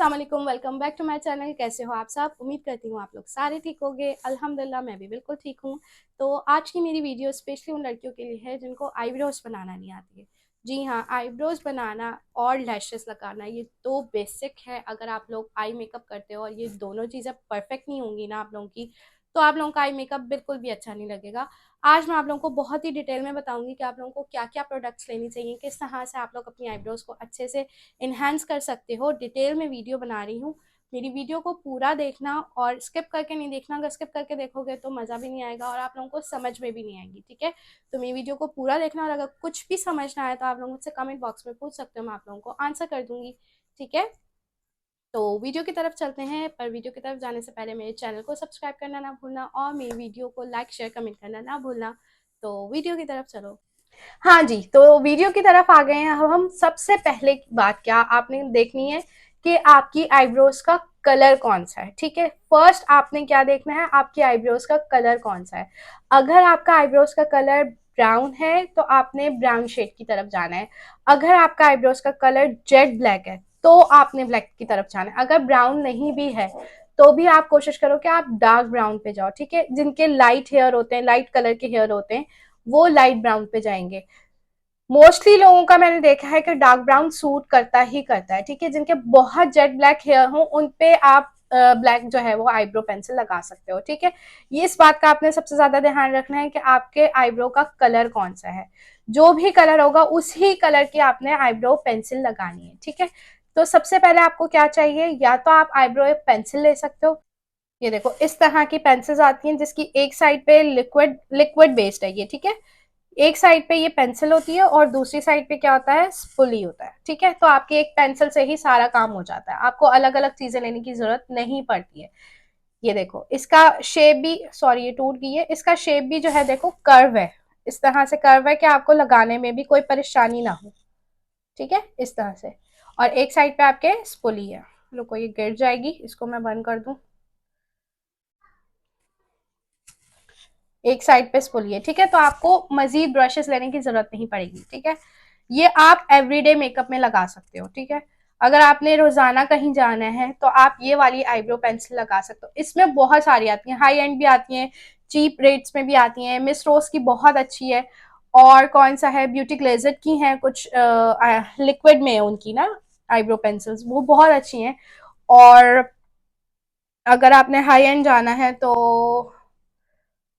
अस्सलाम वालेकुम, welcome back to my channel. कैसे हो आप सब? उम्मीद करती हूँ आप लोग सारे ठीक होंगे। अल्हम्दुलिल्लाह मैं भी बिल्कुल ठीक हूँ। तो आज की मेरी वीडियो स्पेशली उन लड़कियों के लिए है जिनको आईब्रोज बनाना नहीं आती है। जी हाँ, आईब्रोज बनाना और लैशेस लगाना ये दो बेसिक है। अगर आप लोग आई मेकअप करते हो और ये दोनों चीज़ें परफेक्ट नहीं होंगी ना आप लोगों की, तो आप लोगों का आई मेकअप बिल्कुल भी अच्छा नहीं लगेगा। आज मैं आप लोगों को बहुत ही डिटेल में बताऊंगी कि आप लोगों को क्या क्या प्रोडक्ट्स लेनी चाहिए, किस तरह से आप लोग अपनी आईब्रोज को अच्छे से इन्हांस कर सकते हो। डिटेल में वीडियो बना रही हूँ। मेरी वीडियो को पूरा देखना और स्किप करके नहीं देखना। अगर स्किप करके देखोगे तो मज़ा भी नहीं आएगा और आप लोगों को समझ में भी नहीं आएगी, ठीक है? तो मेरी वीडियो को पूरा देखना और अगर कुछ भी समझ ना आए तो आप लोग मुझसे कमेंट बॉक्स में पूछ सकते हो, मैं आप लोगों को आंसर कर दूंगी, ठीक है? तो वीडियो की तरफ चलते हैं, पर वीडियो की तरफ जाने से पहले मेरे चैनल को सब्सक्राइब करना ना भूलना और मेरी वीडियो को लाइक शेयर कमेंट करना ना भूलना। तो वीडियो की तरफ चलो। हाँ जी, तो वीडियो की तरफ आ गए हैं। अब हम सबसे पहले की बात क्या आपने देखनी है कि आपकी आईब्रोज का कलर कौन सा है, ठीक है? फर्स्ट आपने क्या देखना है, आपकी आईब्रोज का कलर कौन सा है। अगर आपका आईब्रोज का कलर ब्राउन है तो आपने ब्राउन शेड की तरफ जाना है। अगर आपका आईब्रोज का कलर जेट ब्लैक है तो आपने ब्लैक की तरफ जाना है। अगर ब्राउन नहीं भी है तो भी आप कोशिश करो कि आप डार्क ब्राउन पे जाओ, ठीक है? जिनके लाइट हेयर होते हैं, लाइट कलर के हेयर होते हैं, वो लाइट ब्राउन पे जाएंगे। मोस्टली लोगों का मैंने देखा है कि डार्क ब्राउन सूट करता ही करता है, ठीक है? जिनके बहुत जेट ब्लैक हेयर हो उन पे आप ब्लैक जो है वो आईब्रो पेंसिल लगा सकते हो, ठीक है? ये इस बात का आपने सबसे ज्यादा ध्यान रखना है कि आपके आईब्रो का कलर कौन सा है। जो भी कलर होगा उसी कलर की आपने आईब्रो पेंसिल लगानी है, ठीक है? तो सबसे पहले आपको क्या चाहिए, या तो आप आईब्रो पेंसिल ले सकते हो। ये देखो इस तरह की पेंसिल्स आती हैं जिसकी एक साइड पे लिक्विड लिक्विड बेस्ड है ये, ठीक है? एक साइड पे ये पेंसिल होती है और दूसरी साइड पे क्या होता है, स्पूली होता है, ठीक है? तो आपकी एक पेंसिल से ही सारा काम हो जाता है, आपको अलग अलग चीजें लेने की जरूरत नहीं पड़ती है। ये देखो इसका शेप भी, सॉरी ये टूट गई है, इसका शेप भी जो है देखो कर्व है। इस तरह से कर्व है कि आपको लगाने में भी कोई परेशानी ना हो, ठीक है? इस तरह से। और एक साइड पे आपके स्पूली है। रुको ये गिर जाएगी, इसको मैं बंद कर दूं। एक साइड पे स्पूली है, ठीक है? तो आपको मजीद ब्रशेस लेने की जरूरत नहीं पड़ेगी, ठीक है? ये आप एवरीडे मेकअप में लगा सकते हो, ठीक है? अगर आपने रोजाना कहीं जाना है तो आप ये वाली आईब्रो पेंसिल लगा सकते हो। इसमें बहुत सारी आती हैं, हाई एंड भी आती हैं, चीप रेट्स में भी आती हैं। मिस रोज की बहुत अच्छी है। और कौन सा है, ब्यूटी ग्लेजर की हैं कुछ लिक्विड में उनकी ना आईब्रो पेंसिल्स, वो बहुत अच्छी हैं। और अगर आपने हाई एंड जाना है तो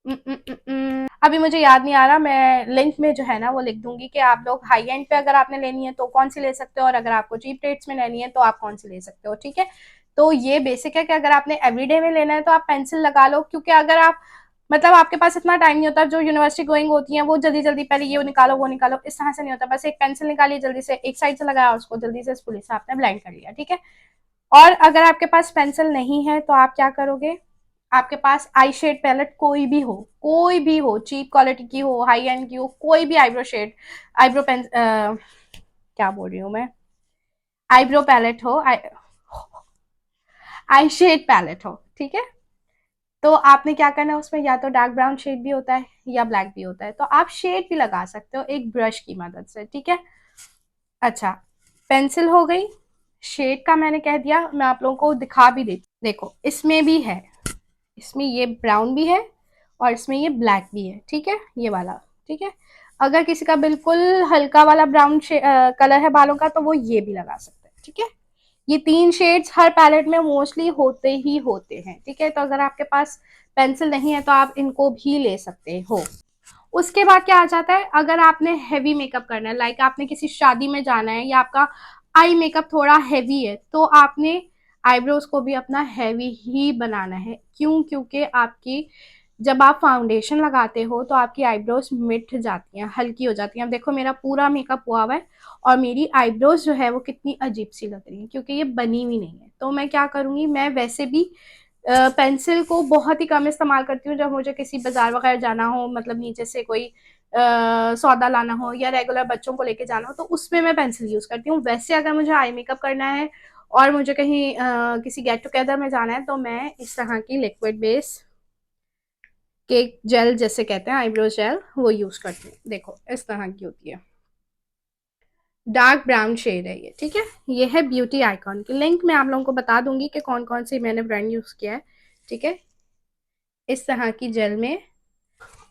अभी मुझे याद नहीं आ रहा, मैं लिंक में जो है ना वो लिख दूंगी कि आप लोग हाई एंड पे अगर आपने लेनी है तो कौन सी ले सकते हो और अगर आपको चीप रेट्स में लेनी है तो आप कौन सी ले सकते हो, ठीक है? तो ये बेसिक है कि अगर आपने एवरीडे में लेना है तो आप पेंसिल लगा लो, क्योंकि अगर आप मतलब आपके पास इतना टाइम नहीं होता, जो यूनिवर्सिटी गोइंग होती है वो जल्दी जल्दी पहले ये निकालो वो निकालो, इस तरह से नहीं होता। बस एक पेंसिल निकालिए, जल्दी से एक साइड से लगाया, उसको जल्दी से पुलिस से आपने ब्लेंड कर लिया, ठीक है? और अगर आपके पास पेंसिल नहीं है तो आप क्या करोगे, आपके पास आई शेड पैलेट कोई भी हो, कोई भी हो, चीप क्वालिटी की हो, हाई एंड की हो, कोई भी आईब्रो शेड, आईब्रो पेन क्या बोल रही हूँ मैं, आईब्रो पैलेट हो, आई शेड पैलेट हो, ठीक है? तो आपने क्या करना है, उसमें या तो डार्क ब्राउन शेड भी होता है या ब्लैक भी होता है, तो आप शेड भी लगा सकते हो एक ब्रश की मदद से, ठीक है? अच्छा, पेंसिल हो गई। शेड का मैंने कह दिया, मैं आप लोगों को दिखा भी देती, देखो इसमें भी है, इसमें ये ब्राउन भी है और इसमें ये ब्लैक भी है, ठीक है? ये वाला, ठीक है? अगर किसी का बिल्कुल हल्का वाला ब्राउन कलर है बालों का तो वो ये भी लगा सकते हैं, ठीक है? ये तीन शेड्स हर पैलेट में मोस्टली होते ही होते हैं, ठीक है? तो अगर आपके पास पेंसिल नहीं है तो आप इनको भी ले सकते हो। उसके बाद क्या आ जाता है, अगर आपने हैवी मेकअप करना है, लाइक आपने किसी शादी में जाना है या आपका आई मेकअप थोड़ा हैवी है, तो आपने आईब्रोज को भी अपना हैवी ही बनाना है। क्यों? क्योंकि आपकी जब आप फाउंडेशन लगाते हो तो आपकी आईब्रोज मिट जाती हैं, हल्की हो जाती हैं। अब देखो मेरा पूरा मेकअप हुआ हुआ है और मेरी आईब्रोज जो है वो कितनी अजीब सी लग रही है, क्योंकि ये बनी हुई नहीं है। तो मैं क्या करूंगी, मैं वैसे भी पेंसिल को बहुत ही कम इस्तेमाल करती हूँ जब मुझे किसी बाजार वगैरह जाना हो, मतलब नीचे से कोई सौदा लाना हो या रेगुलर बच्चों को लेके जाना हो, तो उसमें मैं पेंसिल यूज करती हूँ। वैसे अगर मुझे आई मेकअप करना है और मुझे कहीं किसी गेट टुगेदर में जाना है तो मैं इस तरह की लिक्विड बेस केक जेल जैसे कहते हैं, आईब्रो जेल, वो यूज करती हूँ। देखो इस तरह की होती है, डार्क ब्राउन शेड है ये, ठीक है। ये है ब्यूटी आइकॉन की लिंक, मैं आप लोगों को बता दूंगी कि कौन कौन सी मैंने ब्रांड यूज किया है, ठीक है। इस तरह की जेल में।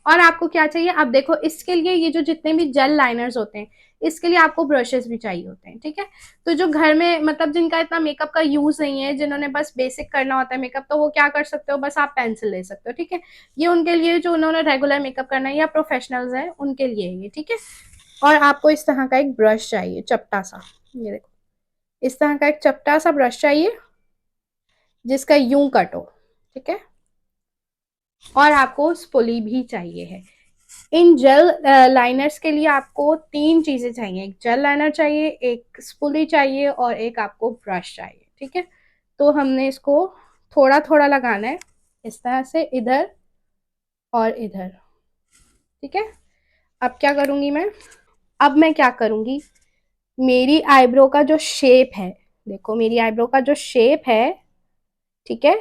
और आपको क्या चाहिए, अब देखो इसके लिए ये जो जितने भी जेल लाइनर्स होते हैं, इसके लिए आपको ब्रशेस भी चाहिए होते हैं, ठीक है। तो जो घर में मतलब जिनका इतना मेकअप का यूज नहीं है, जिन्होंने बस बेसिक करना होता है मेकअप, तो वो क्या कर सकते हो, बस आप पेंसिल ले सकते हो, ठीक है। ये उनके लिए जो उन्होंने रेगुलर मेकअप करना है या प्रोफेशनल्स है उनके लिए ये, ठीक है। और आपको इस तरह का एक ब्रश चाहिए चपटा सा, ये देखो इस तरह का एक चपटा सा ब्रश चाहिए जिसका यूं कट हो, ठीक है। और आपको स्पूली भी चाहिए है। इन जेल लाइनर्स के लिए आपको तीन चीजें चाहिए, एक जेल लाइनर चाहिए, एक स्पूली चाहिए और एक आपको ब्रश चाहिए, ठीक है। तो हमने इसको थोड़ा थोड़ा लगाना है, इस तरह से इधर और इधर, ठीक है। अब क्या करूंगी मैं, अब मैं क्या करूंगी, मेरी आईब्रो का जो शेप है, देखो मेरी आईब्रो का जो शेप है, ठीक है,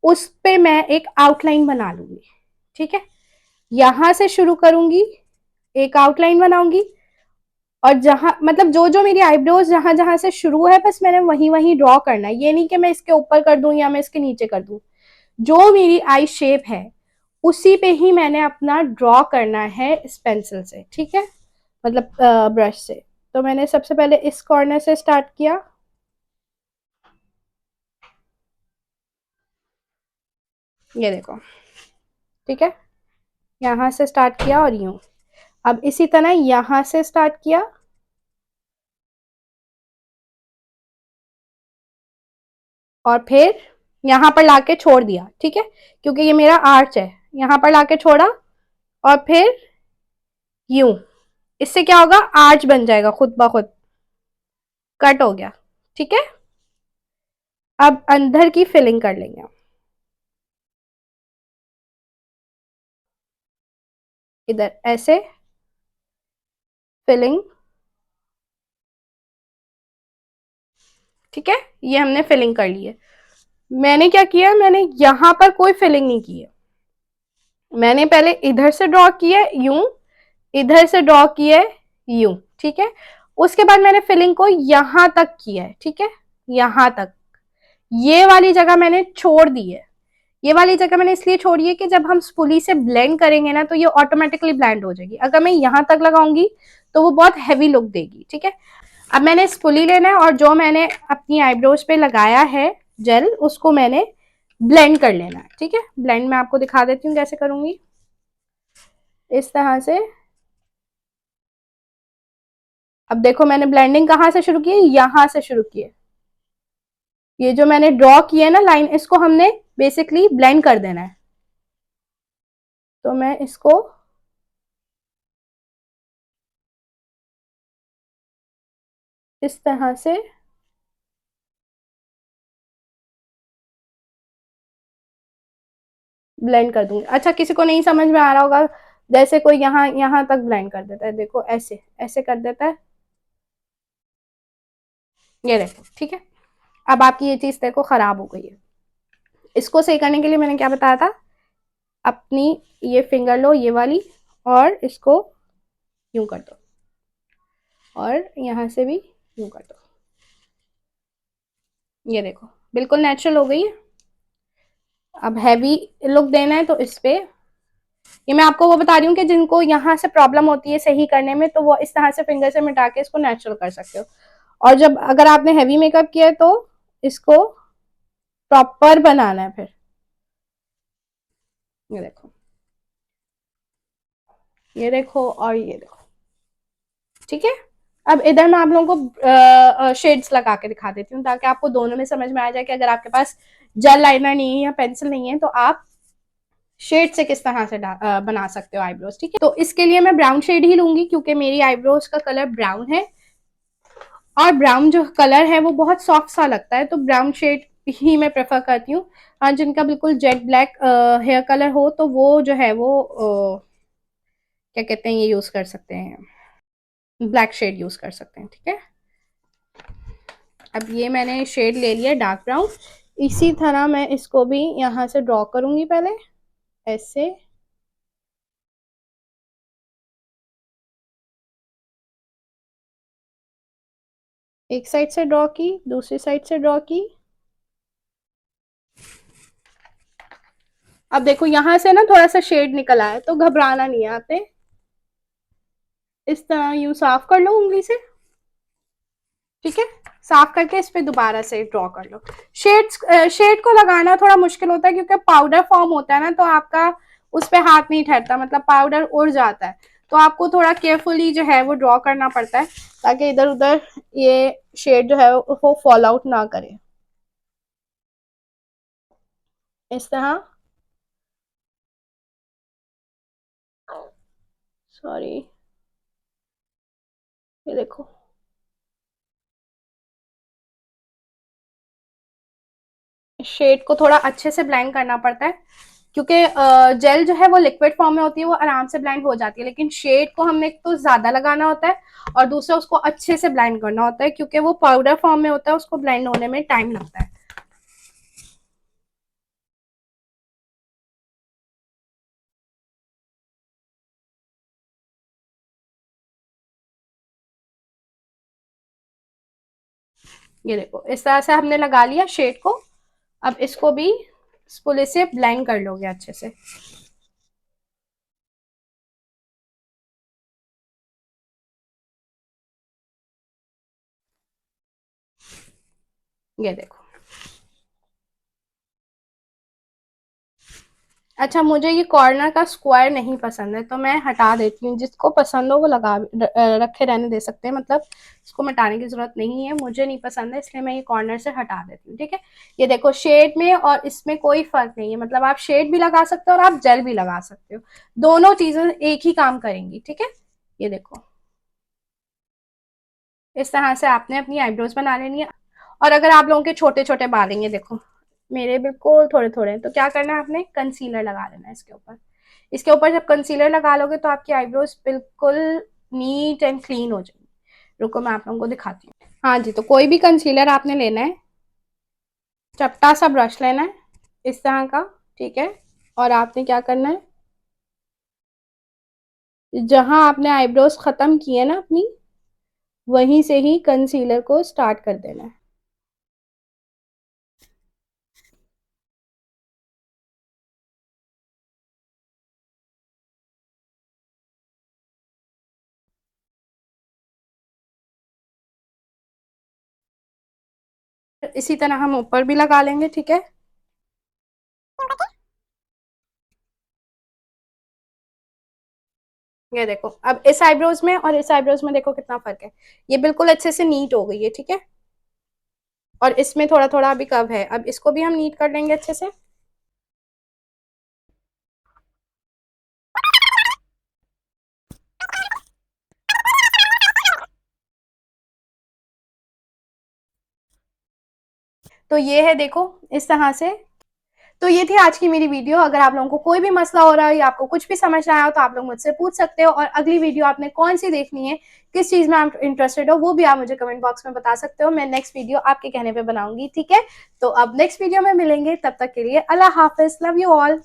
उस पे मैं एक आउटलाइन बना लूंगी, ठीक है। यहां से शुरू करूंगी, एक आउटलाइन बनाऊंगी, और जहां मतलब जो जो मेरी आईब्रोज जहां जहां से शुरू है बस मैंने वहीं वहीं ड्रॉ करना है, ये नहीं कि मैं इसके ऊपर कर दूं या मैं इसके नीचे कर दूं। जो मेरी आई शेप है उसी पे ही मैंने अपना ड्रॉ करना है इस पेंसिल से, ठीक है, मतलब ब्रश से। तो मैंने सबसे पहले इस कॉर्नर से स्टार्ट किया, ये देखो, ठीक है, यहां से स्टार्ट किया और यूं। अब इसी तरह यहां से स्टार्ट किया और फिर यहां पर लाके छोड़ दिया, ठीक है, क्योंकि ये मेरा आर्च है, यहां पर लाके छोड़ा और फिर यूं। इससे क्या होगा, आर्च बन जाएगा खुद ब खुद, कट हो गया, ठीक है। अब अंदर की फिलिंग कर लेंगे, इधर ऐसे फिलिंग, ठीक है। ये हमने फिलिंग कर ली है। मैंने क्या किया, मैंने यहां पर कोई फिलिंग नहीं की है, मैंने पहले इधर से ड्रॉ किया यूं, इधर से ड्रॉ किया यूं, ठीक है। उसके बाद मैंने फिलिंग को यहां तक किया है, ठीक है, यहां तक। ये वाली जगह मैंने छोड़ दी है, ये वाली जगह मैंने इसलिए छोड़ी है कि जब हम स्पूली से ब्लेंड करेंगे ना तो ये ऑटोमेटिकली ब्लेंड हो जाएगी, अगर मैं यहां तक लगाऊंगी तो वो बहुत हैवी लुक देगी, ठीक है। अब मैंने स्पूली लेना है और जो मैंने अपनी आईब्रोज पे लगाया है जेल उसको मैंने ब्लेंड कर लेना है, ठीक है। ब्लेंड मैं आपको दिखा देती हूँ कैसे करूंगी, इस तरह से। अब देखो मैंने ब्लेंडिंग कहाँ से शुरू की है, यहां से शुरू की है। ये जो मैंने ड्रॉ किया है ना लाइन, इसको हमने बेसिकली ब्लेंड कर देना है। तो मैं इसको इस तरह से ब्लेंड कर दूंगी। अच्छा किसी को नहीं समझ में आ रहा होगा, जैसे कोई यहाँ यहाँ तक ब्लेंड कर देता है, देखो ऐसे ऐसे कर देता है, ये देखो, ठीक है। अब आपकी ये चीज देखो खराब हो गई है। इसको सही करने के लिए मैंने क्या बताया था, अपनी ये फिंगर लो ये वाली और इसको यूं कर दो और यहाँ से भी यूं कर दो, ये देखो बिल्कुल नेचुरल हो गई है। अब हैवी लुक देना है तो इस पे, ये मैं आपको वो बता रही हूँ कि जिनको यहाँ से प्रॉब्लम होती है सही करने में, तो वो इस तरह से फिंगर से मिटा के इसको नेचुरल कर सकते हो। और जब अगर आपने हैवी मेकअप किया है तो इसको प्रॉपर बनाना है फिर, ये देखो, ये देखो और ये देखो, ठीक है। अब इधर मैं आप लोगों को शेड्स लगा के दिखा देती हूँ ताकि आपको दोनों में समझ में आ जाए कि अगर आपके पास जेल लाइनर नहीं है या पेंसिल नहीं है तो आप शेड से किस तरह से बना सकते हो आईब्रोज, ठीक है। तो इसके लिए मैं ब्राउन शेड ही लूंगी क्योंकि मेरी आईब्रोज का कलर ब्राउन है और ब्राउन जो कलर है वो बहुत सॉफ्ट सा लगता है, तो ब्राउन शेड ही मैं प्रेफर करती हूँ। जिनका बिल्कुल जेट ब्लैक हेयर कलर हो तो वो जो है वो क्या कहते हैं, ये यूज कर सकते हैं, ब्लैक शेड यूज कर सकते हैं, ठीक है। अब ये मैंने शेड ले लिया डार्क ब्राउन, इसी तरह मैं इसको भी यहाँ से ड्रॉ करूंगी पहले ऐसे, एक साइड से ड्रॉ की, दूसरी साइड से ड्रॉ की। अब देखो यहाँ से ना थोड़ा सा शेड निकल आया, तो घबराना नहीं है आपने। इस तरह यूं साफ कर लो उंगली से, ठीक है। साफ करके इस पे दोबारा से ड्रॉ कर लो। शेड को लगाना थोड़ा मुश्किल होता है क्योंकि पाउडर फॉर्म होता है ना, तो आपका उस पे हाथ नहीं ठहरता, मतलब पाउडर उड़ जाता है। तो आपको थोड़ा केयरफुली जो है वो ड्रॉ करना पड़ता है, ताकि इधर उधर ये शेड जो है वो फॉल आउट ना करे। इस तरह। सॉरी, ये देखो। शेड को थोड़ा अच्छे से ब्लेंड करना पड़ता है, क्योंकि जेल जो है वो लिक्विड फॉर्म में होती है, वो आराम से ब्लेंड हो जाती है, लेकिन शेड को हमने एक तो ज्यादा लगाना होता है, और दूसरा उसको अच्छे से ब्लेंड करना होता है, क्योंकि वो पाउडर फॉर्म में होता है, उसको ब्लेंड होने में टाइम लगता है। ये देखो इस तरह से हमने लगा लिया शेड को। अब इसको भी स्पूले से ब्लेंड कर लोगे अच्छे से। ये देखो। अच्छा, मुझे ये कॉर्नर का स्क्वायर नहीं पसंद है, तो मैं हटा देती हूँ। जिसको पसंद हो वो रखे रहने दे सकते हैं, मतलब इसको मिटाने की जरूरत नहीं है। मुझे नहीं पसंद है, इसलिए मैं ये कॉर्नर से हटा देती हूँ, ठीक है। ये देखो, शेड में और इसमें कोई फर्क नहीं है, मतलब आप शेड भी लगा सकते हो और आप जेल भी लगा सकते हो। दोनों चीजें एक ही काम करेंगी, ठीक है। ये देखो, इस तरह से आपने अपनी आईब्रोज बना लेनी है। और अगर आप लोगों के छोटे छोटे बाल हैं, ये देखो मेरे बिल्कुल थोड़े थोड़े हैं, तो क्या करना है, आपने कंसीलर लगा लेना है इसके ऊपर। इसके ऊपर जब कंसीलर लगा लोगे तो आपकी आईब्रोज बिल्कुल नीट एंड क्लीन हो जाएगी। रुको, मैं आप लोगों को दिखाती हूँ। हाँ जी, तो कोई भी कंसीलर आपने लेना है, चपटा सा ब्रश लेना है इस तरह का, ठीक है। और आपने क्या करना है, जहां आपने आईब्रोज खत्म की है ना अपनी, वहीं से ही कंसीलर को स्टार्ट कर देना है। इसी तरह हम ऊपर भी लगा लेंगे, ठीक है। ये देखो, अब इस आईब्रोज में और इस आईब्रोज में देखो कितना फर्क है। ये बिल्कुल अच्छे से नीट हो गई है, ठीक है। और इसमें थोड़ा थोड़ा अभी कव है, अब इसको भी हम नीट कर लेंगे अच्छे से। तो ये है, देखो इस तरह से। तो ये थी आज की मेरी वीडियो। अगर आप लोगों को कोई भी मसला हो रहा है या आपको कुछ भी समझ ना आया हो, तो आप लोग मुझसे पूछ सकते हो। और अगली वीडियो आपने कौन सी देखनी है, किस चीज में आप इंटरेस्टेड हो, वो भी आप मुझे कमेंट बॉक्स में बता सकते हो। मैं नेक्स्ट वीडियो आपके कहने पे बनाऊंगी, ठीक है। तो अब नेक्स्ट वीडियो में मिलेंगे, तब तक के लिए अल्लाह हाफिज, लव यू ऑल।